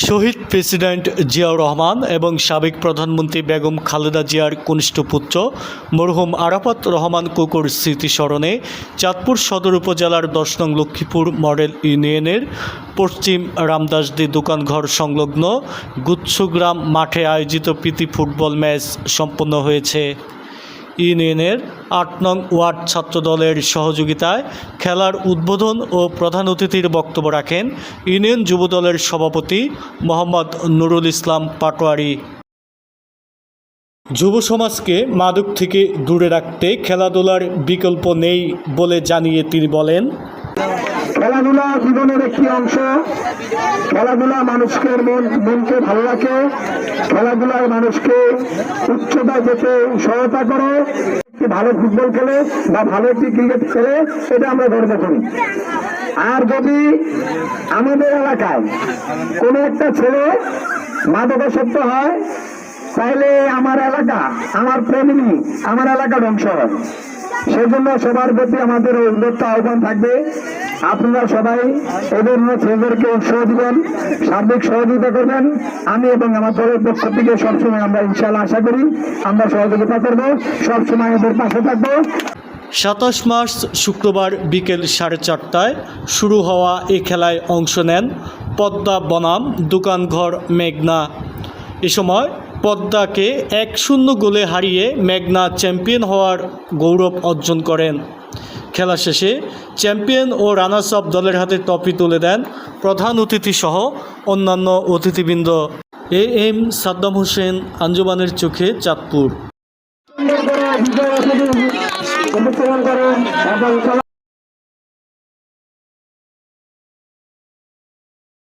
শহীদ president Ziaur Rahman এবং সাবেক প্রধানমন্ত্রী বেগম খালেদা জিয়ার কনিষ্ঠ পুত্র মরহুম আরাফাত রহমান কুকুর স্মৃতিস্মরণে চাঁদপুর সদর উপজেলার ১০ নং লক্ষ্মীপুর মডেল ইউনিয়নের পশ্চিম রামদাসদি দোকানঘর সংলগ্ন গুচ্ছগ্রাম মাঠে আয়োজিত প্রীতি ফুটবল ম্যাচ সম্পন্ন হয়েছে। ইউনিয়নের ৮ নং ওয়ার্ড ছাত্রদলের সহযোগিতায় খেলার উদ্বোধন ও প্রধান অতিথির বক্তব্য রাখেন ইউনিয়ন যুবদলের সভাপতি মোহাম্মদ নুরুল ইসলাম পাটোয়ারি। যুব সমাজকে মাদক থেকে দূরে রাখতে খেলাধুলার বিকল্প নেই বলে জানিয়ে তিনি বলেন, খেলাধুলা জীবনের একটি অংশ। খেলাধুলা মানুষের মনকে ভালো রাখে। খেলাধুলায় মানুষকে উচ্চতায় যেতে সহায়তা করে। ভালো ফুটবল খেলে বা ভালো একটি ক্রিকেট খেলে সেটা আমরা গর্ব করি। আর যদি আমাদের এলাকায় কোনো একটা ছেলে মাদকাসক্ত হয় তাহলে আমার এলাকা, আমার ফ্যামিলি, আমার এলাকা ধ্বংস হয়। সেজন্য সবার প্রতি আমাদের উদ্যোক্ত আহ্বান থাকবে, আপনারা সবাই এদের ছেলেদেরকে উৎসাহ দিবেন, সার্বিক সহযোগিতা করবেন। আমি এবং আমার দলের পক্ষ থেকে সবসময় আমরা ইনশাআল্লাহ আশা করি আমরা সহযোগিতা করব, সবসময় এদের পাশে থাকবো। ২৭ মার্চ শুক্রবার বিকেল 4:30টায় শুরু হওয়া এই খেলায় অংশ নেন পদ্মা বনাম দোকানঘর মেঘনা। এ সময় পদ্মাকে ১-০ গোলে হারিয়ে মেঘনা চ্যাম্পিয়ন হওয়ার গৌরব অর্জন করেন। খেলা শেষে চ্যাম্পিয়ন ও রানার্স আপ দলের হাতে ট্রফি তুলে দেন প্রধান অতিথি সহ অন্যান্য অতিথিবৃন্দ। এম সাদ্দাম হোসেন, আঞ্জুমানের চোখে, চাঁদপুর।